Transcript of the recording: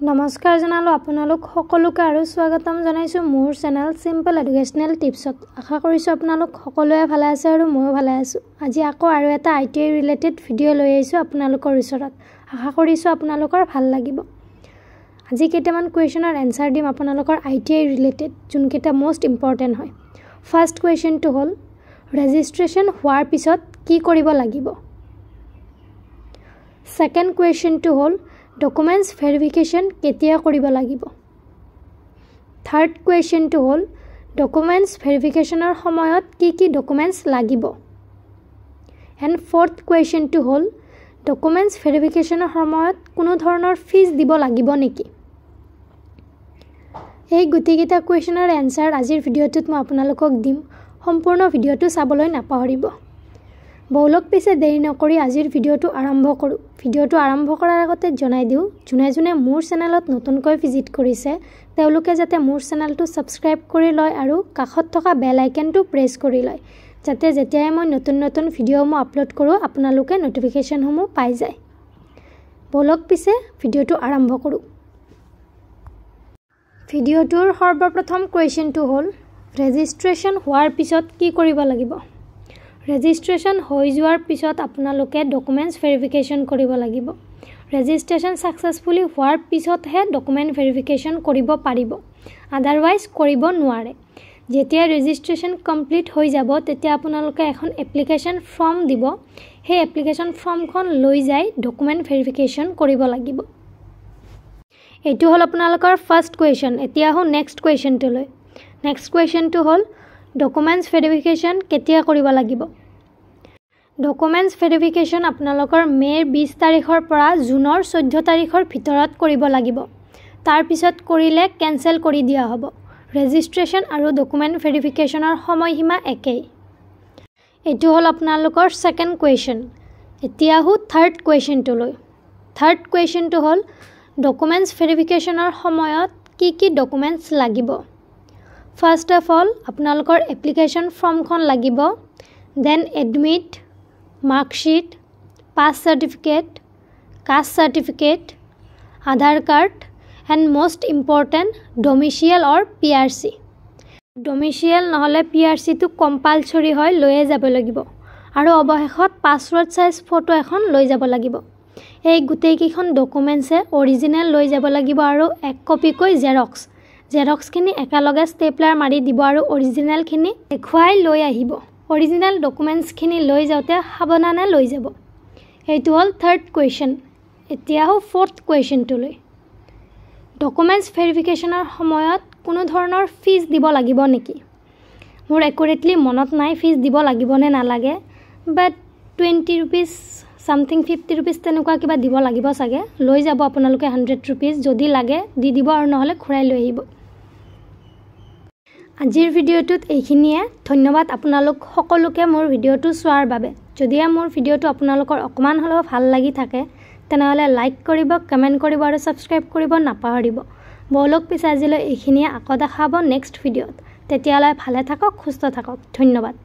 নমস্কাৰ জনালো আপোনালোক সকলোকে আৰু স্বাগতম জনাইছো মোৰ চেনেল সিম্পল এডুকেশনাল টিপছত। আশা কৰিছো আপোনালোক সকলোৱে ভালে আছে আৰু ময়ো ভালে আছো। আজি আকৌ আৰু এটা আইটিআই ৰিলেটেড ভিডিও লৈ আহিছো আপোনালোকৰ ওচৰত। আশা কৰিছো আপোনালোকৰ ভাল লাগিব। আজি কেইটামান কোৱেশ্যনৰ এনসাৰ দিম আপোনালোকৰ আইটিআই ৰিলেটেড, যোনকেইটা মোষ্ট ইম্পৰ্টেন্ট হয়। ফাৰ্স্ট কোৱেশ্যনটো হ'ল ৰেজিষ্ট্ৰেচন হোৱাৰ পিছত কি কৰিব লাগিব। সেকেন্ড কোৱেশ্যনটো হ'ল ডকুমেন্টস ভেৰিফিকেশন কেতিয়া কৰিব লাগিব। থাৰ্ড কোৱেশ্যনটো হ'ল ডকুমেন্টস ভেৰিফিকেশনৰ সময়ত কি ডকুমেন্টস লাগিব। এণ্ড ফৰ্থ কোৱেশ্যনটো হ'ল ডকুমেন্টস ভেৰিফিকেশনৰ সময়ত কোনো ধৰণৰ ফিজ দিব লাগিব নেকি। এই গুটিকেইটা কোৱেশ্যনৰ এনসাৰ আজিৰ ভিডিঅ'টোত মই আপোনালোকক দিম। সম্পূৰ্ণ ভিডিঅ'টো চাবলৈ নাপাহৰিব। বৌলক পিছে দেৰি নকৰি আজিৰ ভিডিঅ'টো আৰম্ভ কৰোঁ। ভিডিঅ'টো আৰম্ভ কৰাৰ আগতে জনাই দিওঁ, যোনে মোৰ চেনেলত নতুনকৈ ভিজিট কৰিছে তেওঁলোকে যাতে মোৰ চেনেলটো সাবস্ক্ৰাইব কৰি লয় আৰু কাষত থকা বেল আইকনটো প্ৰেছ কৰি লয়, যাতে যেতিয়াই মই নতুন ভিডিঅ'সমূহ আপলোড কৰোঁ আপোনালোকে নটিফিকেশ্যনসমূহ পাই যায়। বৌলক পিছে ভিডিঅ'টো আৰম্ভ কৰোঁ। ভিডিঅ'টোৰ সৰ্বপ্ৰথম কুৱেশ্যনটো হ'ল ৰেজিষ্ট্ৰেচন হোৱাৰ পিছত কি কৰিব লাগিব। ৰেজিষ্ট্ৰেচন হৈ যোৱাৰ পিছত আপোনালোকে ডকুমেন্টস ভেৰিফিকেশন কৰিব লাগিব। ৰেজিষ্ট্ৰেচন সাকসেসফুলি হোৱাৰ পিছতহে ডকুমেন্ট ভেৰিফিকেশন কৰিব পাৰিব, আদাৰৱাইজ কৰিব নোৱাৰে। যেতিয়া ৰেজিষ্ট্ৰেচন কমপ্লিট হৈ যাব তেতিয়া আপোনালোকে এখন এপ্লিকেশন ফৰ্ম দিব। সেই এপ্লিকেশন ফৰ্মখন লৈ যাই ডকুমেন্ট ভেৰিফিকেশন কৰিব লাগিব। এইটো হ'ল আপোনালোকৰ ফাৰ্স্ট কুৱেশ্যন। এতিয়া আহো নেক্সট কুৱেশ্যনটোলৈ। নেক্সট কুৱেশ্যনটো হ'ল ডকুমেন্টস ভেৰিফিকেশন কেতিয়া কৰিব লাগিব। ডকুমেন্টস ভেৰিফিকেশন আপোনালোকৰ মে'ৰ 20 তাৰিখৰ পৰা জুনৰ 14 তাৰিখৰ ভিতৰত কৰিব লাগিব। তাৰ পিছত কৰিলে কেনসেল কৰি দিয়া হ'ব। ৰেজিষ্ট্ৰেচন আৰু ডকুমেন্ট ভেৰিফিকেশনৰ সময়সীমা একেই। এইটো হ'ল আপোনালোকৰ সেকেন্ড কুৱেশ্যন। এতিয়া আহো থাৰ্ড কুৱেশ্যনটোলৈ। থাৰ্ড কুৱেশ্যনটো হ'ল ডকুমেন্টস ভেৰিফিকেশনৰ সময়ত কি ডকুমেন্টস লাগিব। ফাৰ্স্ট অফ অল আপোনালোকৰ এপ্লিকেশন ফৰ্মখন লাগিব, then admit, marksheet, pass certificate, caste certificate, Aadhaar card and most important domicile or PRC। Domicile নহ'লে PRCটো কম্পালচৰি হয়, লৈয়ে যাব লাগিব। আৰু অৱশেষত পাছৱৰ্ড সাইজ ফটো এখন লৈ যাব লাগিব। এই গোটেইকেইখন ডকুমেন্টছে অৰিজিনেল লৈ যাব লাগিব আৰু এক কপিকৈ জেৰক্সখিনি একেলগে ষ্টেপলাৰ মাৰি দিব আৰু অৰিজিনেলখিনি দেখুৱাই লৈ আহিব। অৰিজিনেল ডকুমেন্টছখিনি লৈ যাওঁতে সাৱধানে লৈ যাব। এইটো হ'ল থাৰ্ড কুৱেশ্যন। এতিয়া আহো ফৰ্থ কুৱেশ্যনটোলৈ। ডকুমেন্টছ ভেৰিফিকেশনৰ সময়ত কোনো ধৰণৰ ফিজ দিব লাগিব নেকি। মোৰ একুৰেটলি মনত নাই ফিজ দিব লাগিব নে নালাগে, বাট 20 ৰুপিজ সামথিং 50 ৰুপিজ তেনেকুৱা কিবা দিব লাগিব চাগে। লৈ যাব আপোনালোকে 100 ৰুপিজ, যদি লাগে দি দিব আৰু নহ'লে ঘূৰাই লৈ আহিব। আজিৰ ভিডিঅ'টোত এইখিনিয়ে। ধন্যবাদ আপোনালোক সকলোকে মোৰ ভিডিঅ'টো চোৱাৰ বাবে। যদিহে মোৰ ভিডিঅ'টো আপোনালোকৰ অকমান হ'লেও ভাল লাগি থাকে তেনেহ'লে লাইক কৰিব, কমেণ্ট কৰিব আৰু সাবস্ক্ৰাইব কৰিব নাপাহৰিব। বৌলক পিছে আজিলৈ এইখিনিয়ে। আকৌ দেখা হ'ব নেক্সট ভিডিঅ'ত। তেতিয়ালৈ ভালে থাকক, সুস্থ থাকক। ধন্যবাদ।